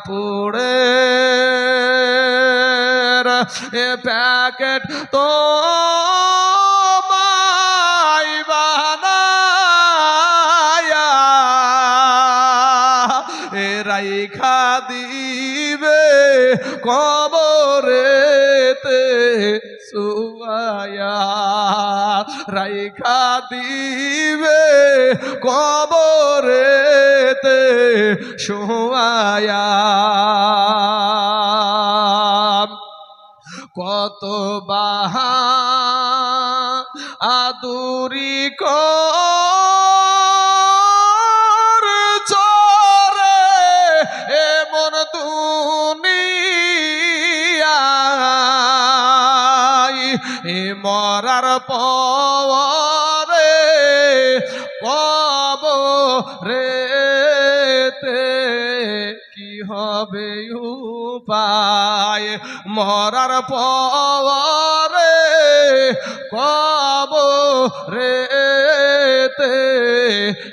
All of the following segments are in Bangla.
পুড়ে এ প্যাকেট তো মাই বানায়া এ রাইখা দিবে কবরেতে শুয়ায়া রাইখা দিবে কবরেতে শুয়ায়া কত বাহা আদুরি চরে এমন দুনিয়ায় এ মরার পরে কবরেতে কি হবে উপায় মরার পরে কবরেতে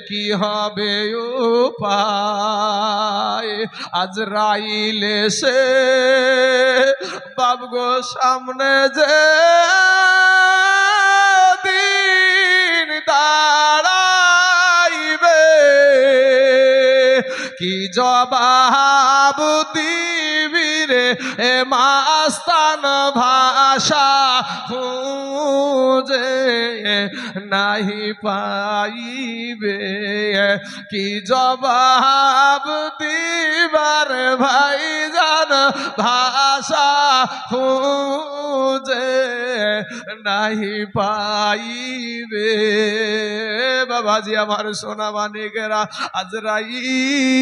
কি হবে উপায় আজরাইল এসে বাবগো সামনে যে দিন দাঁড়াইবে কি জবাব দিবি রে এ মাস্তান ভাষা খুঁজে নাহি পাইবে কি জবাব দিবার ভাইজান ভাষা খুঁজে নাহি পাইবে বাবাজি আমার সোনা মানিকেরা আজরাইল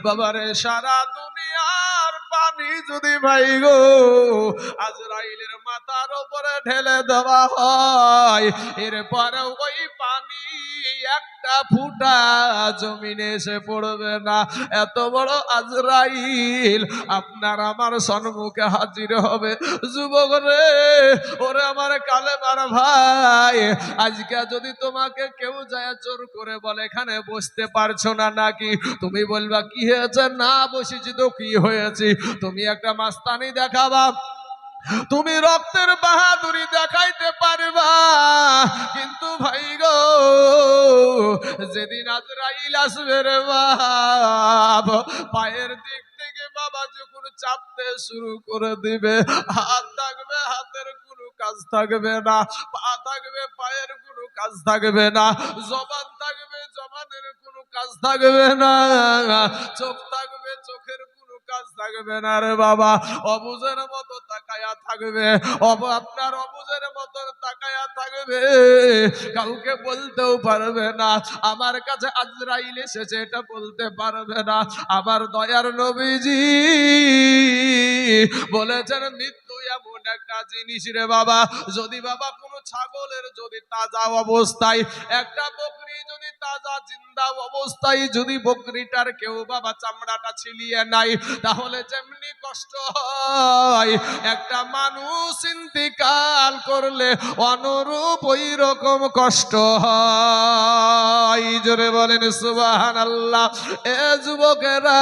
বাবারে সারা দুনিয়ার পানি যদি ভাই গো আজরাইলের মাথার উপরে ঢেলে দেওয়া হয় এরপরে ওই পানি একটা ফুটা জমিনে এসে পড়বে না এত বড় আজরাইল আপনার আমার সম্মুখে হাজির হবে যুবক রে ওরে আমার কালেমার ভাই আজকে যদি তোমাকে কেউ যায় জোর করে বলে এখানে বসতে পারছো না নাকি তুমি বলবা কি হয়েছে না বসেছি তো কি হয়েছে তুমি একটা মাস্তানি দেখাবা তুমি রক্তের বাহাদুরি দেখাইতে পারবা কিন্তু ভাই গো যেদিন আজরাইল আসবে রে বাপ পায়ের দিক থেকে বাবা যখন চাপতে শুরু করে দিবে হাত থাকবে হাতের কোনো কাজ থাকবে না পা থাকবে পায়ের কোনো কাজ থাকবে না জবান থাকবে জবানের কোনো কাজ থাকবে না চোখ থাকবে চোখের কাজ থাকবে না রে বাবা অবুঝের মতো তাকায়া থাকবে আপনার অবুঝের মতো তাকায়া থাকবে কাউকে বলতেও পারবে না আমার কাছে আজরাইল এসেছে এটা বলতে পারবে না আমার দয়ার নবীজি বলেছেন মৃত্যু এমন একটা জিনিস রে বাবা যদি বাবা কোনো ছাগলের যদি তাজা অবস্থায় একটা বকরি যদি তাজা জিন্দা অবস্থায় যদি বকরিটার কেউ বাবা চামড়াটা ছিলিয়ে নাই তাহলে যেমনি কষ্ট হয় একটা মানুষ ইন্তিকাল করলে অনুরূপ ওই রকম কষ্ট হয় জোরে বলেন সুবহানাল্লাহ এ যুবকেরা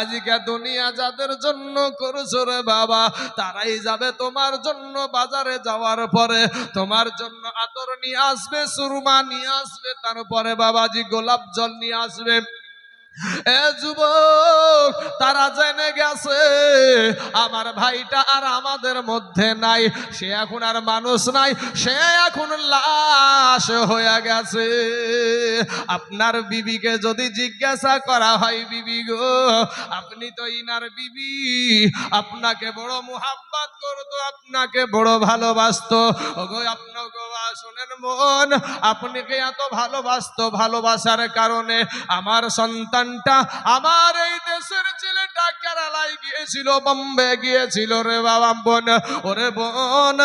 আজকে দুনিয়া যাদের জন্য করছো রে বাবা তারাই যাবে তোমার জন্য বাজারে যাওয়ার পরে তোমার জন্য আতর নিয়ে আসবে সুরমা নিয়ে আসবে তারপরে বাবাজি গোলাপ জল নিয়ে আসবে এ যুবক তারা জেনে গেছে আমার ভাইটা আর আমাদের মধ্যে নাই সে এখন আর মানুষ নাই সে এখন লাশ হয়ে গেছে আপনার বিবিকে যদি জিজ্ঞাসা করা হয় বিবি গো আপনি তো ইনার বিবি আপনাকে বড় মুহাব্বত করতো আপনাকে বড় ভালোবাসতো ওগো আপনাকে শোনেন মন আপনাকে এত ভালোবাসতো ভালোবাসার কারণে আমার সন্তান আমার এই দেশের ছেলেটা কেরালায় গিয়েছিল, বোম্বে গিয়েছিল রে বাবা বোন। ওরে বোন,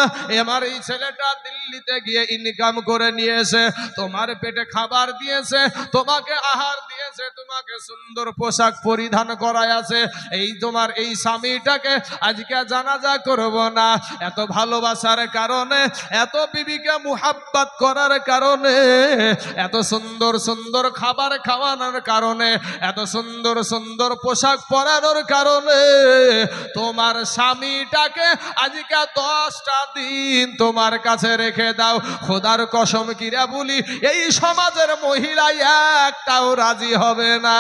আমার এই ছেলেটা দিল্লিতে গিয়ে ইনকাম করে নিয়েছে, তোমার পেটে খাবার দিয়েছে, তোমাকে আহার দিয়েছে, তোমাকে সুন্দর পোশাক পরিধান করায় আছে, এই তোমার এই স্বামীটাকে আজকে জানাজা করব না, এত ভালোবাসার কারণে, এত বিবিকে মুহাব্বত করার কারণে, এত সুন্দর সুন্দর খাবার খাওয়ানোর কারণে, এত সুন্দর সুন্দর পোশাক পরানোর কারণে তোমার স্বামীটাকে আজকে 10টা দিন তোমার কাছে রেখে দাও। খোদার কসম কিরা বলি, এই সমাজের মহিলা একটাও রাজি হবে না।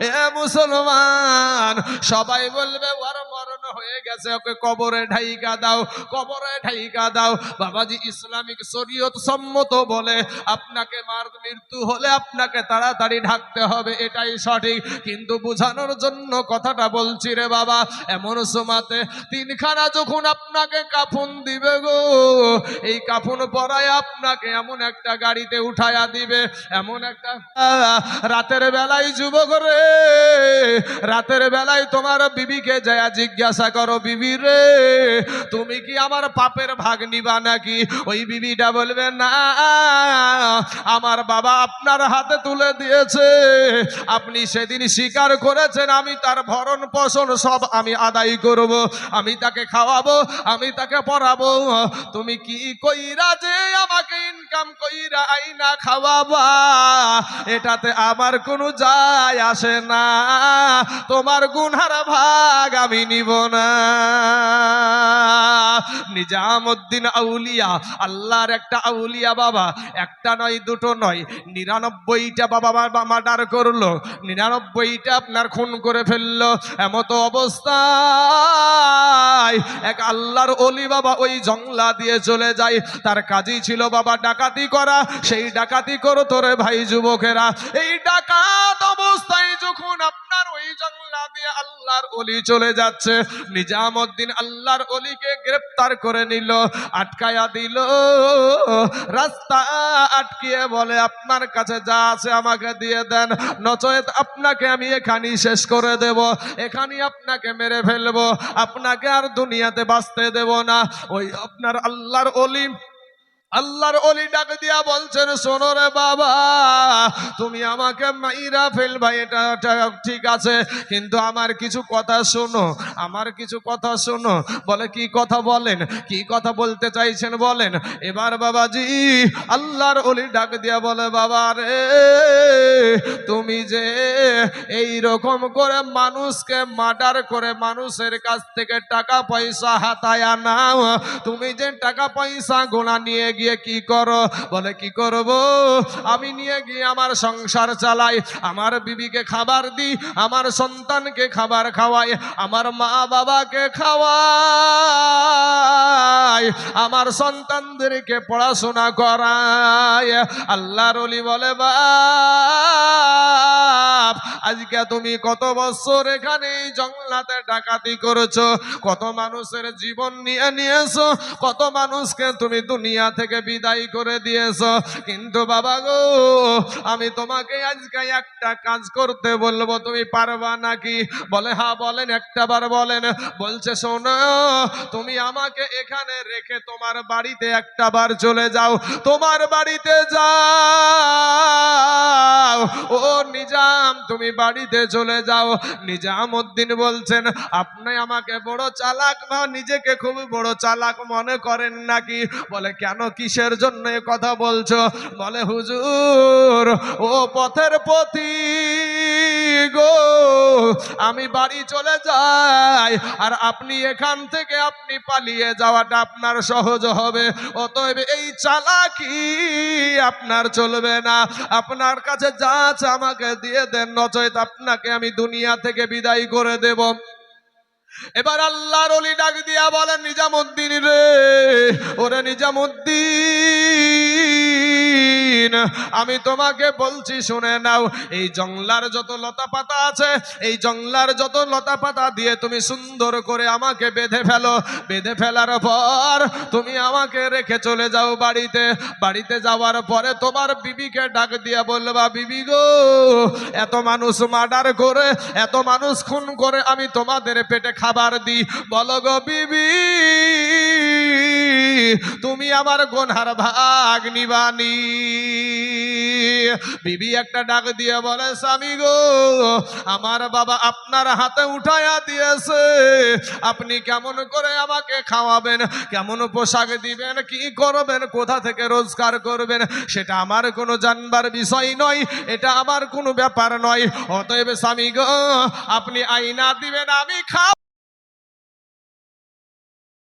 এ মুসলমান, সবাই বলবে ওর মরণ হয়ে গেছে, ওকে কবরে ঢাইকা দাও, কবরে ঢাইকা দাও। বাবাজি ইসলামিক শরীয়ত সম্মত বলে আপনাকে মৃত্যু হলে আপনাকে তাড়াতাড়ি ঢাকতে হবে, এটাই সঠিক। কিন্তু বোঝানোর জন্য কথাটা বলছি রে বাবা, এমন সময়তে 3খানা যখন আপনাকে কাফন দিবে গো, এই কাফন পরায় আপনাকে এমন একটা গাড়িতে উঠায়া দিবে, এমন একটা রাতের বেলায় যুবক রে, রাতের বেলায় তোমার বিবিকে যায় জিজ্ঞাসা করো, বিবি রে তুমি কি আমার পাপের ভাগ নিবা নাকি? ওই বিবিটা বলবে না, আমার বাবা আপনার হাতে তুলে দিয়েছে, আপনি সেদিন স্বীকার করেছেন, আমি তার ভরণ পোষণ সব আমি আদায় করব, আমি তাকে খাওয়াবো, আমি তাকে পড়াবো, তুমি কি কইরা যে আমাকে ইনকাম কইরা আইনা খাওয়াবা, এটাতে আমার কোনো যায় আসে না, তোমার গুনহার ভাগ আমি নিব না। নিজামউদ্দিন আউলিয়া, আল্লাহর একটা আউলিয়া বাবা, একটা নয় দুটো নয়, 99টা বাবা মার্ডার করলো, 99টা আপনার খুন করে ফেললো। এমত অবস্থায় এক আল্লাহর ওলি বাবা ওই জংলা দিয়ে চলে যায়, তার কাজই ছিল বাবা ডাকাতি করা, সেই ডাকাতি করতো রে ভাই যুবকেরা। এই ডাকাত অবস্থায় যখন আপনার ওই জংলা দিয়ে আল্লাহর ওলি চলে যাচ্ছে, নিজামউদ্দিন আল্লাহর ওলিকে গ্রেফতার করে নিল, আটকায়া দিল, রাস্তা আটকিয়ে বলে আপনার কাছে যা আছে আমাকে দিয়ে দেন, নচেত আপনাকে আমি এখানেই শেষ করে দেব, এখানেই আপনাকে মেরে ফেলবো, আপনাকে আর দুনিয়াতে বাঁচতে দেব না। ওই আপনার আল্লাহর ওলি ডাক দিয়া বলছেন, শোনো রে বাবা, তুমি আমাকে মাইরা ফেলবা, এটা ঠিক আছে, কিন্তু আমার কিছু কথা শোনো, আমার কিছু কথা শোনো। বলে কি কথা বলেন, কি কথা বলতে চাইছেন বলেন। এবার বাবাজি আল্লাহর ওলি ডাক দিয়া বলে, বাবা রে তুমি যে এই রকম করে মানুষকে মার্ডার করে মানুষের কাছ থেকে টাকা পয়সা হাতায়া নাও, তুমি যে টাকা পয়সা গোনা নিয়ে গিয়ে কি করো? বলে কি করব, আমি নিয়ে গিয়ে আমার সংসার চালাই, আমার বিবিকে খাবার দিই, আমার সন্তানকে খাবার খাওয়াই, আমার মা বাবাকে খাওয়াই, আমার সন্তানদেরকে পড়াশোনা করাই। আল্লাহর ওলি বলে, বাপ আজকে তুমি কত বছর এখানে এই জঙ্গলাতে ডাকাতি করেছো, কত মানুষের জীবন নিয়ে নিয়েছো, কত মানুষকে তুমি দুনিয়া থেকে বিদায় করে দিয়েছো, কিন্তু বাবা গো আমি তোমাকে আজকে একটা কাজ করতে বলবো, তুমি পারবা নাকি? বলে হ্যাঁ বলেন, একটা বার বলেন। বলছে শোনো, তুমি আমাকে এখানে রেখে তোমার বাড়িতে একটা বার চলে যাও, তোমার বাড়িতে যাও। ও নিজাম তুমি বাড়িতে চলে যাও। নিজামউদ্দিন বলছেন, আপনি আমাকে বড় চালাক বা নিজেকে খুব বড় চালাক মনে করেন নাকি? বলে কেন, কিসের জন্য এ কথা বলছো? বলে হুজুর ও পথের পথিক গো, আমি বাড়ি চলে যাই আর আপনি এখান থেকে আপনি পালিয়ে যাওয়াটা আপনার সহজ হবে, অতএব এই চালাকি আপনার চলবে না, আপনার কাছে যা আছে আমাকে দিয়ে দেন, নচেত আপনাকে আমি দুনিয়া থেকে বিদায় করে দেব। এবার আল্লাহর ওলি ডাক দিয়া বলেন, নিজামউদ্দিন রে, ওরে নিজামউদ্দিন দিন আমি তোমাকে বলছি শুনে নাও, এই জংলার যত লতা পাতা আছে, এই জংলার যত লতা পাতা দিয়ে তুমি সুন্দর করে আমাকে বেঁধে ফেলো। বেঁধে ফেলার পর তুমি আমাকে রেখে চলে যাও বাড়িতে। বাড়িতে যাওয়ার পরে তোমার বিবিকে ডাক দিয়া বলবা, বিবি গো, এত মানুষ মার্ডার করে, এত মানুষ খুন করে আমি তোমাদের পেটে খাবার দিই, বলো গো বিবি তুমি আমার গোনার ভাগ নিবানি? বিবি একটা ডাক দিয়ে বলে, স্বামী গো, আমার বাবা আপনার হাতে উঠায়া দিয়েছে, আপনি কেমন করে আমাকে খাওয়াবেন, কেমন পোশাক দিবেন, কি করবেন, কোথা থেকে রোজগার করবেন, সেটা আমার কোনো জানবার বিষয় নয়, এটা আমার কোনো ব্যাপার নয়। অতএব স্বামী গো, আপনি আইনা দিবেন, আমি খাও।